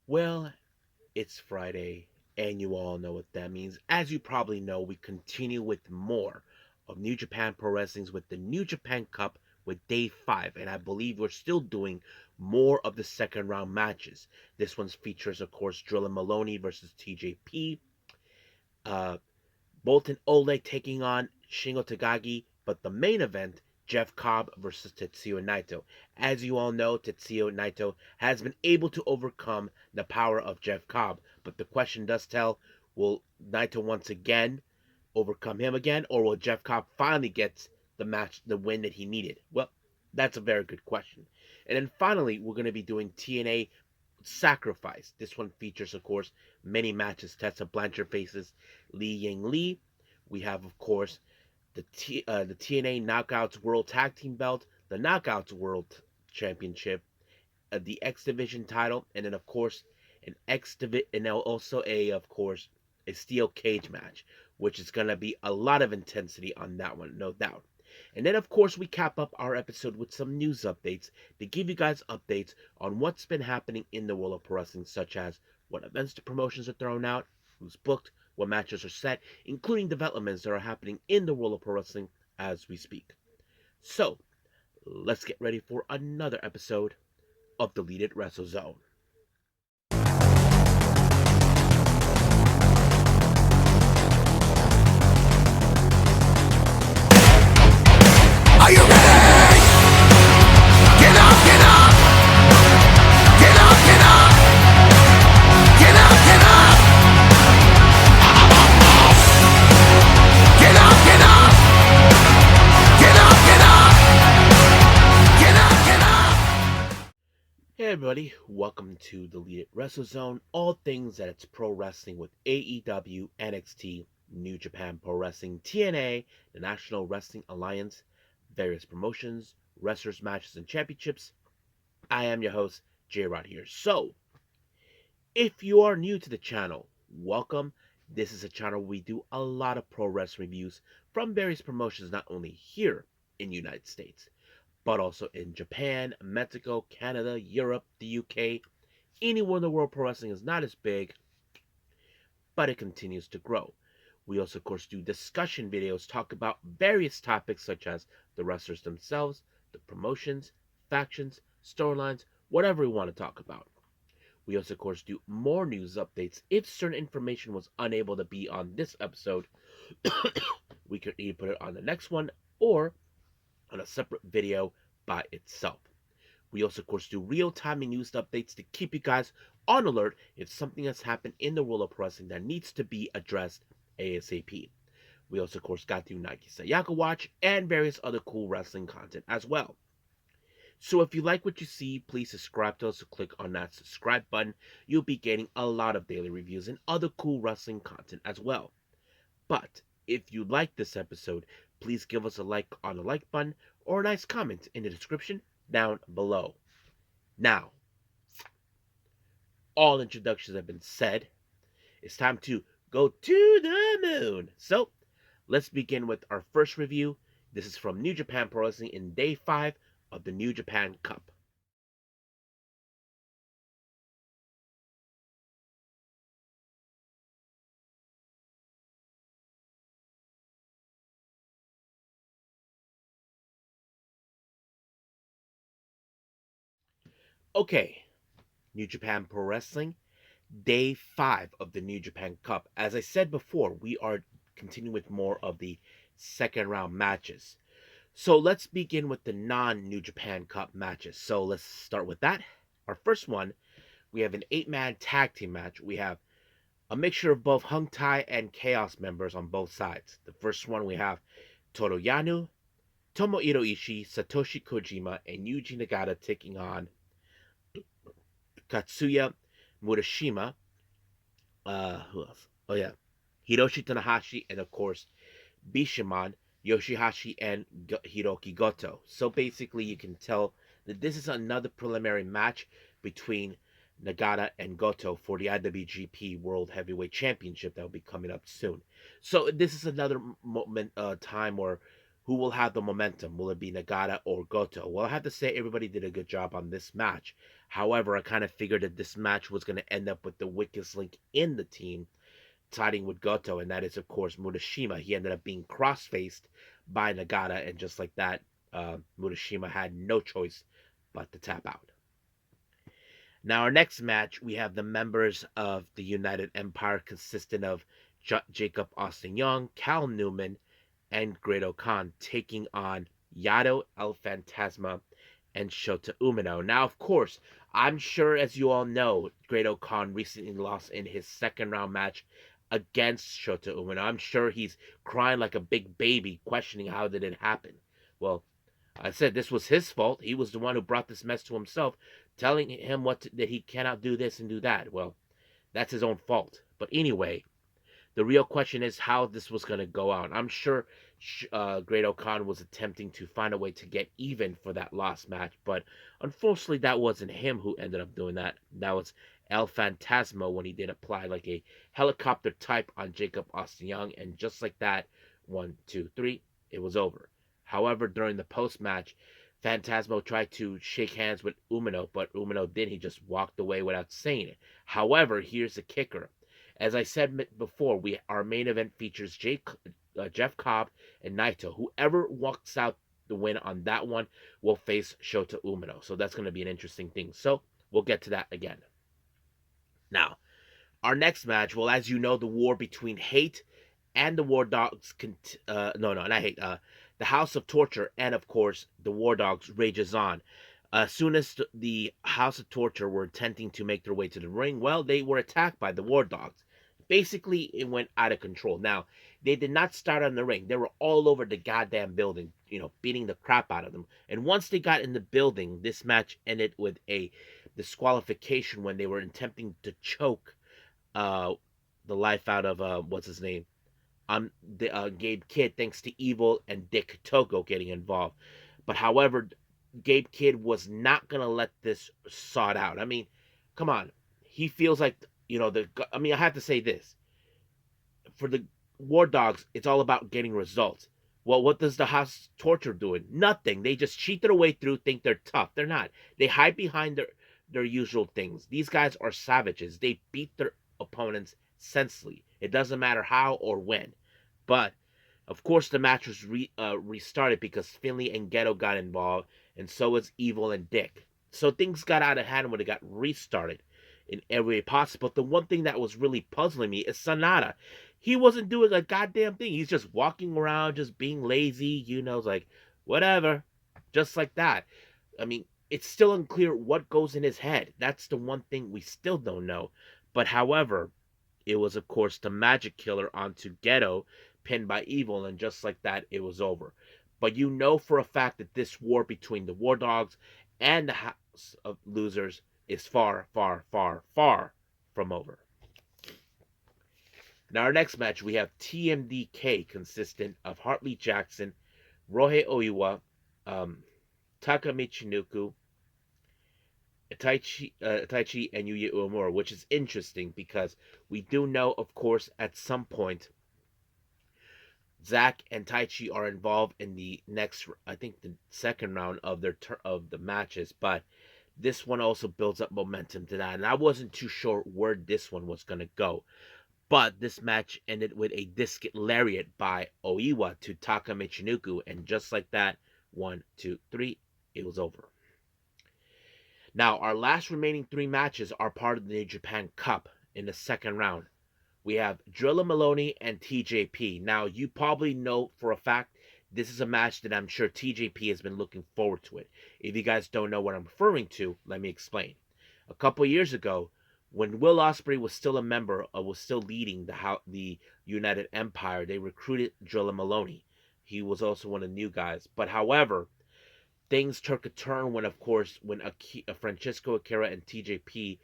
Well, it's Friday, and you all know what that means. As you probably know, we continue with more of New Japan Pro Wrestling's with the New Japan Cup with day 5, and I believe we're still doing more of the second round matches. This one features, of course, Drilla Maloney versus TJP, uh, Bolton Ole taking on Shingo Takagi, but the main event, Jeff Cobb versus Tetsuya Naito. As you all know, Tetsuya Naito has been able to overcome the power of Jeff Cobb, but the question does tell, will Naito once again overcome him again, or will Jeff Cobb finally get the win that he needed? Well, that's a very good question. And then finally, we're going to be doing TNA Sacrifice. This one features, of course, many matches. Tessa Blanchard faces Li Ying Lee. We have, of course, the TNA Knockouts World Tag Team Belt, the Knockouts World Championship, the X Division title, and then, of course, an X Division, and also of course, a steel cage match, which is going to be a lot of intensity on that one, no doubt. And then, of course, we cap up our episode with some news updates to give you guys updates on what's been happening in the world of pro wrestling, such as what events the promotions are throwing out, who's booked, what matches are set, including developments that are happening in the world of pro wrestling as we speak. So, let's get ready for another episode of Deleted Wrestle Zone. Are you ready? Get up, get up! Get up, get up! Get up, get up! Get up, get up! Get up, get up! Get up, get up! Hey everybody, welcome to Deleted Wrestle Zone, all things that it's pro wrestling with AEW, NXT, New Japan Pro Wrestling, TNA, the National Wrestling Alliance, various promotions, wrestlers, matches, and championships. I am your host, J Rod here. So, if you are new to the channel, welcome. This is a channel where we do a lot of pro wrestling reviews from various promotions, not only here in the United States, but also in Japan, Mexico, Canada, Europe, the UK. Anywhere in the world pro wrestling is not as big, but it continues to grow. We also, of course, do discussion videos, talk about various topics such as the wrestlers themselves, the promotions, factions, storylines, whatever we want to talk about. We also, of course, do more news updates. If certain information was unable to be on this episode, we could either put it on the next one or on a separate video by itself. We also, of course, do real-time news updates to keep you guys on alert if something has happened in the world of wrestling that needs to be addressed ASAP. We also, of course, got the Nike Sayaka Watch and various other cool wrestling content as well. So if you like what you see, please subscribe to us. So click on that subscribe button. You'll be getting a lot of daily reviews and other cool wrestling content as well. But if you like this episode, please give us a like on the like button or a nice comment in the description down below. Now, all introductions have been said. It's time to go to the moon. So, let's begin with our first review. This is from New Japan Pro Wrestling in day 5 of the New Japan Cup. Okay, New Japan Pro Wrestling, day 5 of the New Japan Cup. As I said before, we are continuing with more of the second round matches. So let's begin with the non-New Japan Cup matches. So let's start with that. Our first one, we have an 8-man tag team match. We have a mixture of both Hung Tai and Chaos members on both sides. The first one, we have Toru Yano, Tomohiro Ishii, Satoshi Kojima, and Yuji Nagata taking on Katsuya Murashima. Who else? Oh yeah, Hiroshi Tanahashi, and of course Bishamon, Yoshihashi, and Hiroki Goto. So basically, you can tell that this is another preliminary match between Nagata and Goto for the IWGP World Heavyweight Championship that will be coming up soon. So this is another moment, time where Who will have the momentum? Will it be Nagata or Goto? Well, I have to say everybody did a good job on this match. However, I kind of figured that this match was going to end up with the weakest link in the team siding with Goto, and that is, of course, Murashima. He ended up being cross-faced by Nagata, and just like that, Murashima had no choice but to tap out. Now, our next match, we have the members of the United Empire consisting of Jacob Austin Young, Cal Newman, and Great Khan taking on Yado El Fantasma and Shota Umino. Now, of course, I'm sure, as you all know, Great Khan recently lost in his second round match against Shota Umino. I'm sure he's crying like a big baby, questioning how did it happen. Well, I said this was his fault. He was the one who brought this mess to himself, telling him that he cannot do this and do that. Well, that's his own fault. But anyway, the real question is how this was going to go out. I'm sure Great Khan was attempting to find a way to get even for that last match, but unfortunately, that wasn't him who ended up doing that. That was El Fantasma when he did apply like a helicopter type on Jacob Austin Young, and just like that, 1, 2, 3, it was over. However, during the post match, Phantasmo tried to shake hands with Umino, but Umino didn't. He just walked away without saying it. However, here's the kicker. As I said before, our main event features Jeff Cobb and Naito. Whoever walks out the win on that one will face Shota Umino. So that's going to be an interesting thing. So we'll get to that again. Now, our next match, well, as you know, the war between Hate and the War Dogs, not Hate, the House of Torture, and of course, the War Dogs rages on. As soon as the House of Torture were attempting to make their way to the ring, well, they were attacked by the War Dogs. Basically, it went out of control. Now, they did not start on the ring. They were all over the goddamn building, beating the crap out of them. And once they got in the building, this match ended with a disqualification when they were attempting to choke uh, the life out of what's his name, the Gabe Kidd, thanks to Evil and Dick Togo getting involved. But however, Gabe Kidd was not gonna let this sort out. I mean, come on, he feels like I have to say this for the War Dogs, it's all about getting results. Well, what does the House Torture doing? Nothing. They just cheat their way through, think they're tough. They're not. They hide behind their usual things. These guys are savages. They beat their opponents senselessly. It doesn't matter how or when. But of course, the match was restarted because Finley and Ghetto got involved, and so was Evil and Dick. So things got out of hand when it got restarted in every way possible. The one thing that was really puzzling me is Sonata. He wasn't doing a goddamn thing. He's just walking around, just being lazy, like, whatever. Just like that. I mean, it's still unclear what goes in his head. That's the one thing we still don't know. But however, it was, of course, the magic killer onto Ghetto, pinned by Evil, and just like that, it was over. But you know for a fact that this war between the War Dogs and the House of Losers is far, far, far, far from over. Now, our next match, we have TMDK, consistent of Hartley Jackson, Rohei Oiwa, Taka Michinoku, Taichi, and Yuya Uemura, which is interesting because we do know, of course, at some point, Zack and Taichi are involved in the next, I think, the second round of of the matches, but this one also builds up momentum to that, and I wasn't too sure where this one was going to go. But this match ended with a disc lariat by Oiwa to Taka Michinoku, and just like that, 1, 2, 3, it was over. Now, our last remaining three matches are part of the New Japan Cup in the second round. We have Drilla Maloney and TJP. Now, you probably know for a fact this is a match that I'm sure TJP has been looking forward to it. If you guys don't know what I'm referring to, let me explain. A couple years ago, when Will Ospreay was still a member, was still leading the United Empire, they recruited Drilla Maloney. He was also one of the new guys. But however, things took a turn when, of course, when Francisco Akira and TJP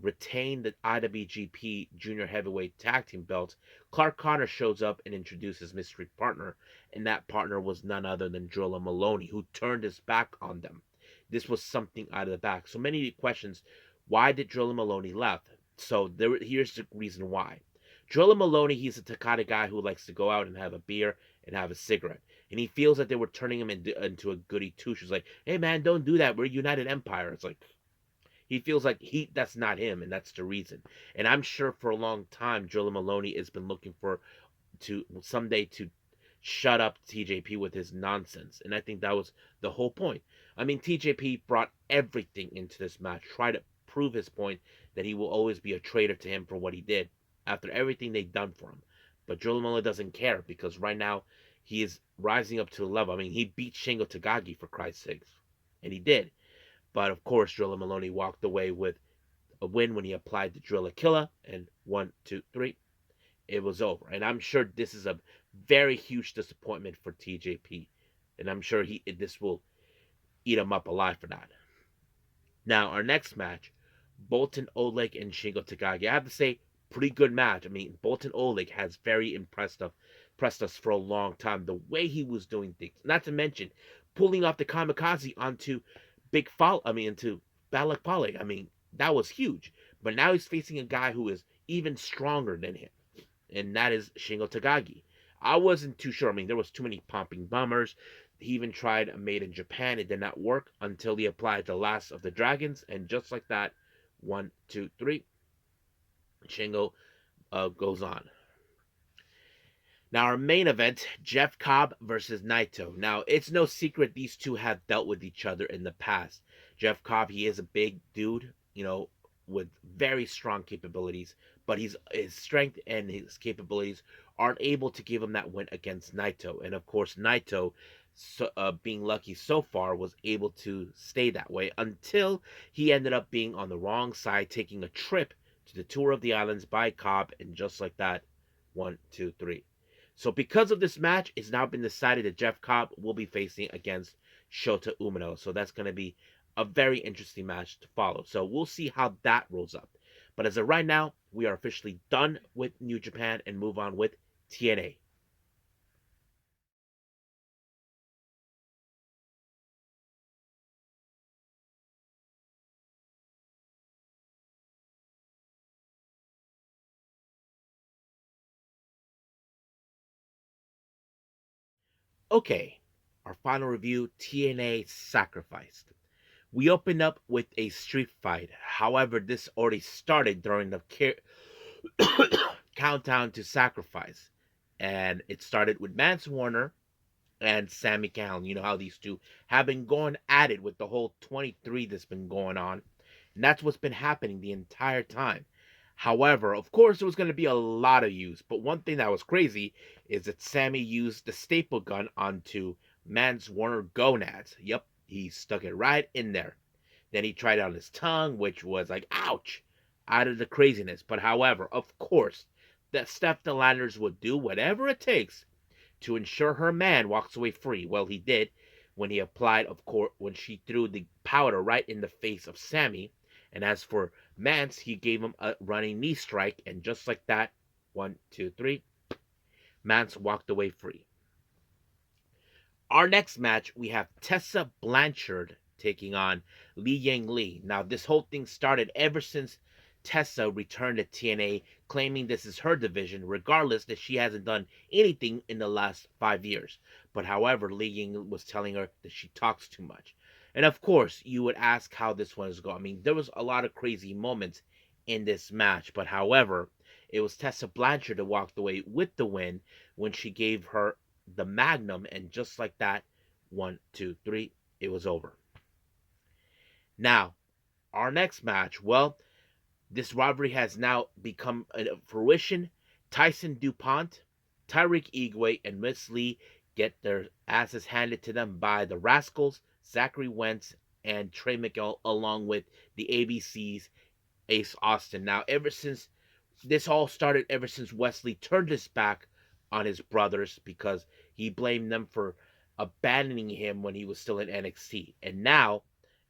retained the IWGP Junior Heavyweight Tag Team belts. Clark Connor shows up and introduces mystery partner, and that partner was none other than Drilla Maloney, who turned his back on them. This was something out of the back. So many questions. Why did Drilla Maloney left? So here's the reason why. Joel Maloney, he's the kind of guy who likes to go out and have a beer and have a cigarette. And he feels that they were turning him into a goody two shoes. Like, hey man, don't do that. We're United Empire. It's like he feels like that's not him, and that's the reason. And I'm sure for a long time, Joel Maloney has been looking for to someday to shut up TJP with his nonsense. And I think that was the whole point. I mean, TJP brought everything into this match, tried to prove his point that he will always be a traitor to him for what he did after everything they've done for him. But Joel Maloney doesn't care because right now he is rising up to the level. I mean, he beat Shingo Takagi for Christ's sakes, and he did. But of course, Joel Maloney walked away with a win when he applied the Drilla Killer, and 1, 2, 3, it was over. And I'm sure this is a very huge disappointment for TJP, and I'm sure this will eat him up alive for that. Now our next match, Boltin Oleg and Shingo Takagi. I have to say, pretty good match. I mean, Boltin Oleg has very impressed us for a long time. The way he was doing things, not to mention pulling off the kamikaze onto into Balak Polig. I mean, that was huge. But now he's facing a guy who is even stronger than him, and that is Shingo Takagi. I wasn't too sure. I mean, there was too many pumping bummers. He even tried a Made in Japan. It did not work until he applied the Last of the Dragons, and just like that, 1, 2, 3, Shingo goes on. Now, our main event, Jeff Cobb versus Naito. Now, it's no secret these two have dealt with each other in the past. Jeff Cobb, he is a big dude, with very strong capabilities, but his strength and his capabilities aren't able to give him that win against Naito. And of course, Naito, being lucky so far, was able to stay that way until he ended up being on the wrong side, taking a trip to the Tour of the Islands by Cobb, and just like that, 1, 2, 3. So because of this match, it's now been decided that Jeff Cobb will be facing against Shota Umino. So that's going to be a very interesting match to follow. So we'll see how that rolls up. But as of right now, we are officially done with New Japan and move on with TNA. Okay, our final review, TNA Sacrificed. We opened up with a street fight. However, this already started during the countdown to Sacrifice. And it started with Mance Warner and Sammy Callan. You know how these two have been going at it with the whole 23 that's been going on. And that's what's been happening the entire time. However, of course, there was going to be a lot of use. But one thing that was crazy is that Sammy used the staple gun onto Mance Warner gonads. Yep, he stuck it right in there. Then he tried on his tongue, which was like, ouch, out of the craziness. But however, of course, that Steph Delanders would do whatever it takes to ensure her man walks away free. Well, he did when he applied, of course, when she threw the powder right in the face of Sammy. And as for Mance, he gave him a running knee strike, and just like that, 1, 2, 3, Mance walked away free. Our next match, we have Tessa Blanchard taking on Li Yang Lee. Now, this whole thing started ever since Tessa returned to TNA, claiming this is her division, regardless that she hasn't done anything in the last 5 years. But however, Li Yang was telling her that she talks too much. And of course, you would ask how this one is going. I mean, there was a lot of crazy moments in this match, but however, it was Tessa Blanchard that walked away with the win when she gave her the Magnum, and just like that, 1, 2, 3, it was over. Now, our next match, well, this rivalry has now become a fruition. Tyson DuPont, Tyreek Igwe, and Miss Lee get their asses handed to them by the Rascals, Zachary Wentz, and Trey Miguel, along with the ABC's Ace Austin. Now, this all started ever since Wesley turned his back on his brothers because he blamed them for abandoning him when he was still in NXT. And now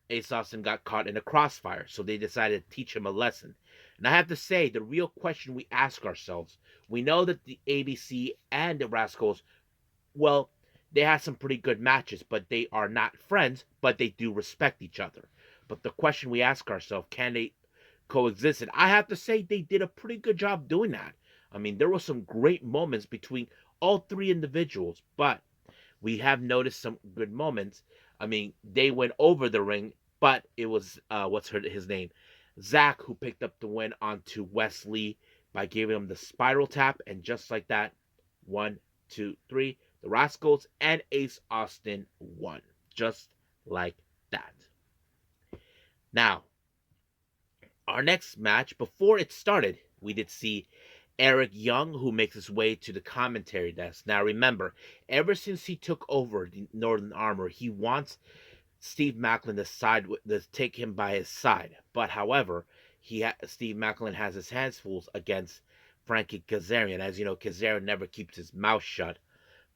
Ace Austin got caught in a crossfire, so they decided to teach him a lesson. And I have to say, the real question we ask ourselves, we know that the ABC and the Rascals, well, they have some pretty good matches, but they are not friends, but they do respect each other. But the question we ask ourselves, can they coexist? And I have to say, they did a pretty good job doing that. I mean, there were some great moments between all three individuals, but we have noticed some good moments. I mean, they went over the ring, but it was his name, Zach, who picked up the win onto Wesley by giving him the spiral tap, and just like that, 1, 2, 3, the Rascals and Ace Austin won, just like that. Now, our next match, before it started, we did see Eric Young, who makes his way to the commentary desk. Now, remember, ever since he took over the Northern Armor, he wants Steve Macklin to take him by his side. But however, Steve Macklin has his hands full against Frankie Kazarian. As you know, Kazarian never keeps his mouth shut.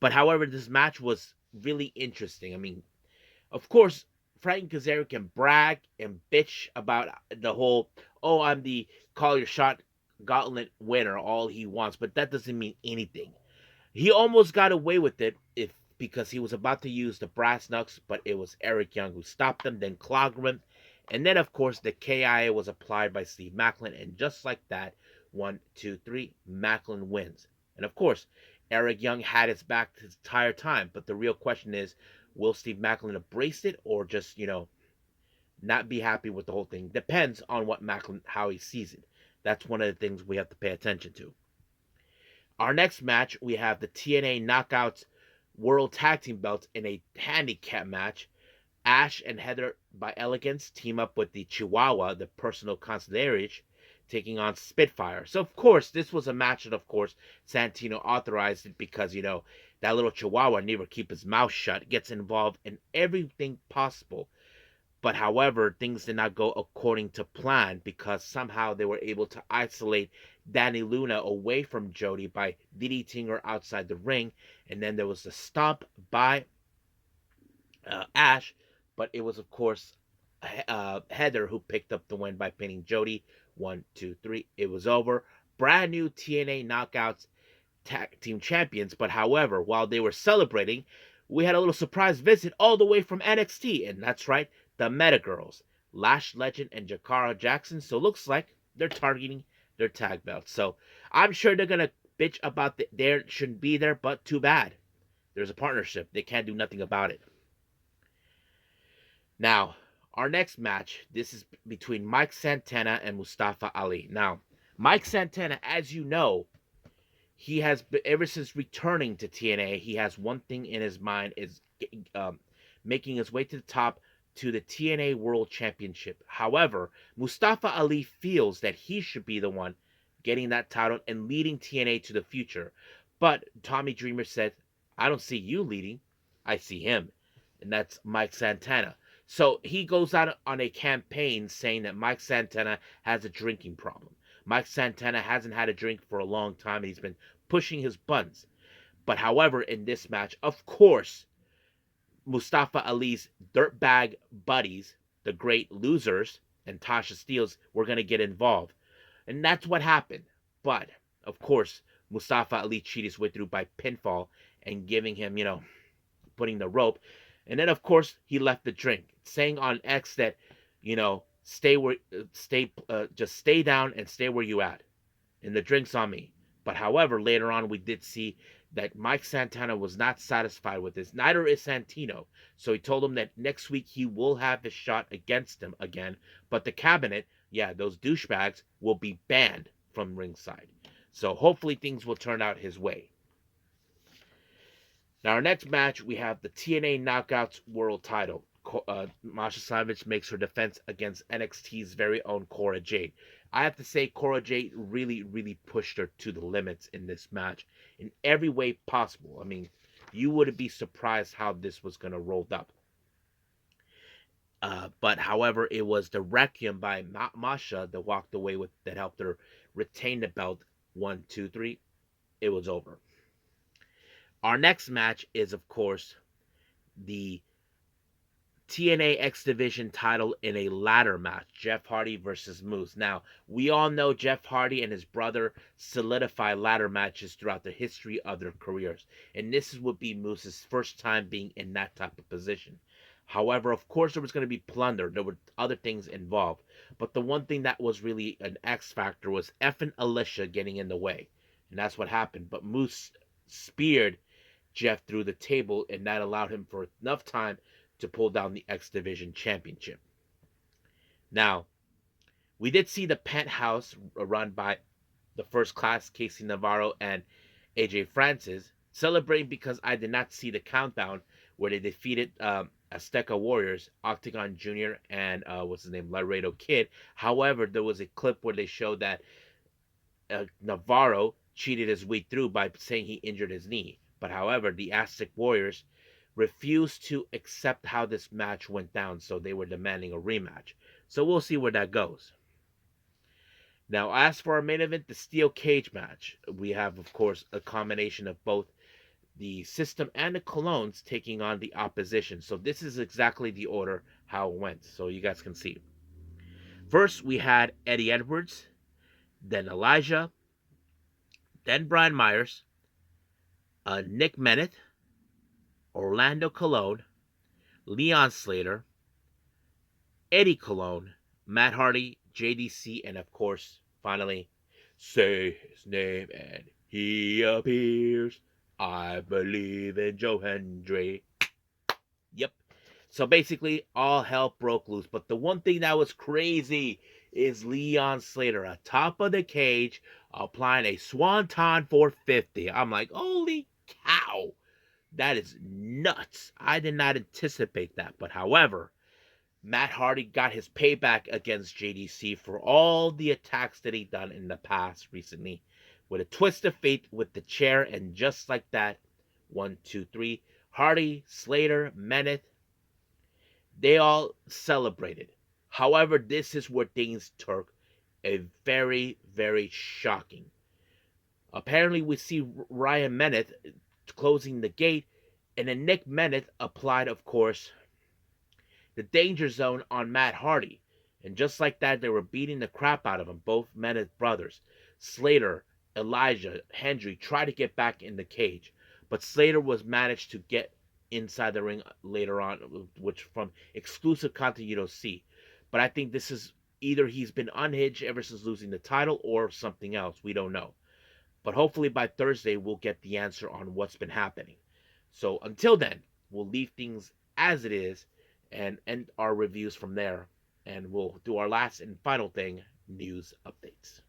But however, this match was really interesting. I mean, of course, Frank Kazarian can brag and bitch about the whole, oh, I'm the call your shot gauntlet winner, all he wants, but that doesn't mean anything. He almost got away with it if because he was about to use the brass knucks, but it was Eric Young who stopped him, then clogged him, and then of course the KIA was applied by Steve Macklin, and just like that, 1, 2, 3, Macklin wins. And of course, Eric Young had his back his entire time, but the real question is, will Steve Macklin embrace it or just not be happy with the whole thing? Depends on what Macklin how he sees it. That's one of the things we have to pay attention to. Our next match, we have the TNA Knockouts World Tag Team Belts in a handicap match. Ash and Heather by Elegance team up with the Chihuahua, the personal concierge, taking on Spitfire. So, of course, this was a match that, of course, Santino authorized it because, that little Chihuahua never keep his mouth shut, gets involved in everything possible. But however, things did not go according to plan because somehow they were able to isolate Danny Luna away from Jody by DDTing her outside the ring. And then there was the stomp by Ash, but it was, of course, Heather who picked up the win by pinning Jody. 1, 2, 3. It was over. Brand new TNA Knockouts Tag Team Champions. But however, while they were celebrating, we had a little surprise visit all the way from NXT. And that's right, the Meta Girls, Lash Legend and Jakara Jackson. So looks like they're targeting their tag belts. So I'm sure they're going to bitch about they shouldn't be there, but too bad. There's a partnership. They can't do nothing about it. Now, our next match, this is between Mike Santana and Mustafa Ali. Now, Mike Santana, as you know, he has ever since returning to TNA, he has one thing in his mind is making his way to the top to the TNA World Championship. However, Mustafa Ali feels that he should be the one getting that title and leading TNA to the future. But Tommy Dreamer said, I don't see you leading. I see him. And that's Mike Santana. So he goes out on a campaign saying that Mike Santana has a drinking problem. Mike Santana hasn't had a drink for a long time and he's been pushing his buttons. But however, in this match, of course, Mustafa Ali's dirtbag buddies, the Great Losers, and Tasha Steelz were going to get involved. And that's what happened. But, of course, Mustafa Ali cheated his way through by pinfall and giving him, putting the rope. And then, of course, he left the drink, saying on X that, just stay down and stay where you at. And the drink's on me. But however, later on, we did see that Mike Santana was not satisfied with this. Neither is Santino. So he told him that next week he will have his shot against him again. But the cabinet, yeah, those douchebags will be banned from ringside. So hopefully things will turn out his way. Now, our next match, we have the TNA Knockouts World Title. Masha Slamovich makes her defense against NXT's very own Cora Jade. I have to say, Cora Jade really, really pushed her to the limits in this match in every way possible. I mean, you would be surprised how this was going to roll up. But however, it was the Requiem by Masha that walked away with that helped her retain the belt. 1, 2, 3. It was over. Our next match is, of course, the TNA X Division title in a ladder match. Jeff Hardy versus Moose. Now, we all know Jeff Hardy and his brother solidify ladder matches throughout the history of their careers. And this would be Moose's first time being in that type of position. However, of course, there was going to be plunder. There were other things involved. But the one thing that was really an X factor was effing Alicia getting in the way. and that's what happened. But Moose speared Jeff through the table, and that allowed him for enough time to pull down the X Division Championship. Now, we did see the Penthouse run by the first class, Casey Navarro and AJ Francis, celebrating because I did not see the countdown where they defeated Azteca Warriors, Octagon Jr., and what's his name, Laredo Kid. However, there was a clip where they showed that Navarro cheated his way through by saying he injured his knee. But however, the Aztec Warriors refused to accept how this match went down, so they were demanding a rematch. So we'll see where that goes. Now, as for our main event, the steel cage match, we have, of course, a combination of both the System and the Colognes taking on the opposition. So this is exactly the order how it went, so you guys can see. First, we had Eddie Edwards, then Elijah, then Brian Myers, Nick Mennett, Orlando Colon, Leon Slater, Eddie Colon, Matt Hardy, JDC, and of course, finally, say his name and he appears. I believe in Joe Hendry. Yep. So basically, all hell broke loose. But the one thing that was crazy is Leon Slater atop of the cage applying a Swanton 450. I'm like, holy cow. That is nuts. I did not anticipate that. But however, Matt Hardy got his payback against JDC for all the attacks that he done in the past recently with a twist of fate with the chair, and just like that, 1, 2, 3, Hardy, Slater, Mennett, they all celebrated. However, this is where things took a very, very shocking. Apparently, we see Ryan Mennett closing the gate, and then Nick Mennett applied, of course, the danger zone on Matt Hardy. And just like that, they were beating the crap out of him. Both Mennett brothers, Slater, Elijah, Hendry, tried to get back in the cage. But Slater was managed to get inside the ring later on, which from exclusive content you don't see. But I think this is either he's been unhinged ever since losing the title or something else. We don't know. But hopefully by Thursday, we'll get the answer on what's been happening. So until then, we'll leave things as it is and end our reviews from there. And we'll do our last and final thing, news updates.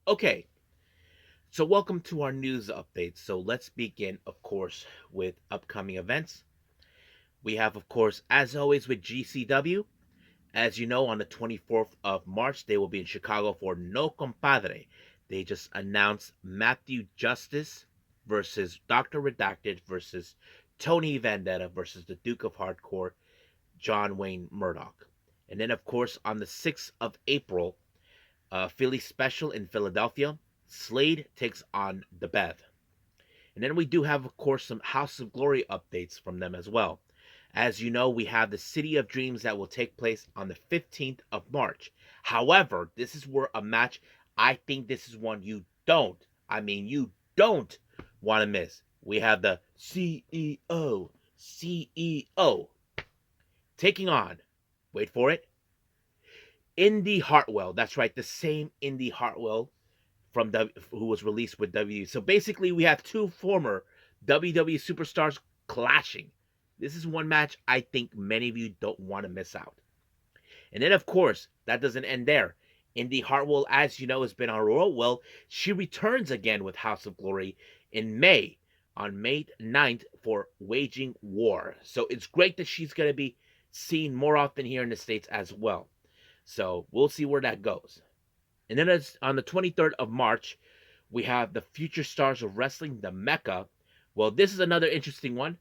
Okay, so welcome to our news updates. So let's begin, of course, with upcoming events. We have, of course, as always, with GCW. As you know, on the 24th of March, they will be in Chicago for No Compadre. They just announced Matthew Justice versus Dr. Redacted versus Tony Vendetta versus the Duke of Hardcore, John Wayne Murdoch. And then, of course, on the 6th of April, Philly Special in Philadelphia, Slade takes on the Bev. And then we do have, of course, some House of Glory updates from them as well. As you know, we have the City of Dreams that will take place on the 15th of March. However, this is where a match, I think this is one you don't want to miss. We have the CEO taking on, wait for it, Indy Hartwell. That's right, the same Indy Hartwell from who was released with WWE. So basically, we have two former WWE superstars clashing. This is one match I think many of you don't want to miss out. And then, of course, that doesn't end there. Indy Hartwell, as you know, has been on a roll. Well, she returns again with House of Glory in May, on May 9th for Waging War. So it's great that she's going to be seen more often here in the States as well. So we'll see where that goes. And then on the 23rd of March, we have the Future Stars of Wrestling, the Mecca. Well, this is another interesting one.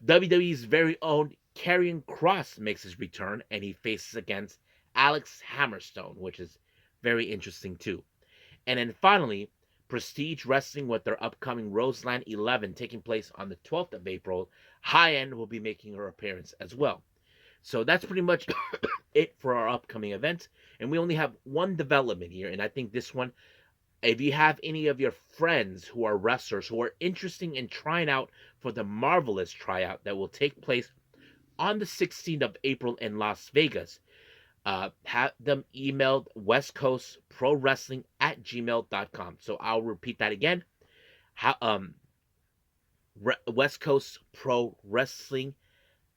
WWE's very own Karrion Kross makes his return, and he faces against Alex Hammerstone, which is very interesting too. And then finally, Prestige Wrestling with their upcoming Roseland 11 taking place on the 12th of April. High End will be making her appearance as well. So that's pretty much it for our upcoming events. And we only have one development here, and I think this one, if you have any of your friends who are wrestlers who are interested in trying out for the Marvelous tryout that will take place on the 16th of April in Las Vegas, have them emailed West Coast Pro Wrestling at gmail.com. So I'll repeat that again. How, West Coast Pro Wrestling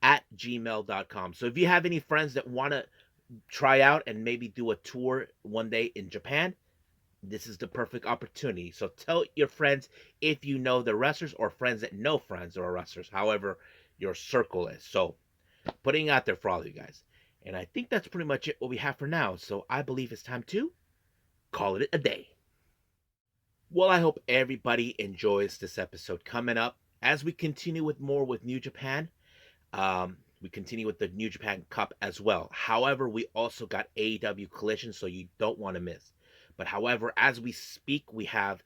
at gmail.com. So if you have any friends that want to try out and maybe do a tour one day in Japan, this is the perfect opportunity. So tell your friends if you know the wrestlers or friends that know friends or wrestlers, however your circle is. So putting it out there for all of you guys. And I think that's pretty much it what we have for now. So I believe it's time to call it a day. Well, I hope everybody enjoys this episode coming up as we continue with more with New Japan. We continue with the New Japan Cup as well. However, we also got AEW Collision, so you don't want to miss. But however, as we speak, we have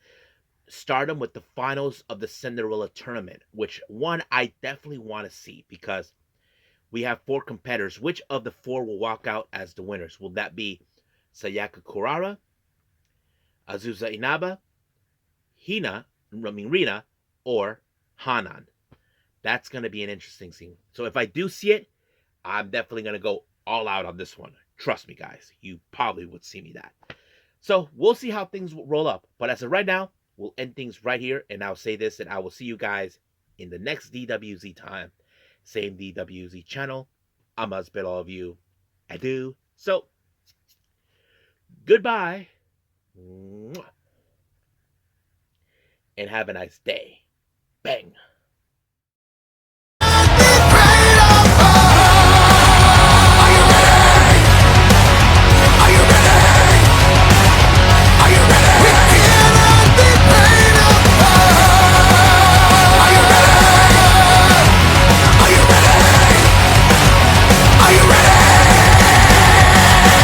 Stardom with the finals of the Cinderella tournament, which one I definitely want to see because we have four competitors. Which of the four will walk out as the winners? Will that be Sayaka Kurara, Azusa Inaba, Rina, or Hanan? That's going to be an interesting scene. So if I do see it, I'm definitely going to go all out on this one. Trust me, guys. You probably would see me that. So we'll see how things will roll up. But as of right now, we'll end things right here. And I'll say this, and I will see you guys in the next DWZ time. Same DWZ channel. I must bid all of you adieu. So, goodbye. And have a nice day. Bang.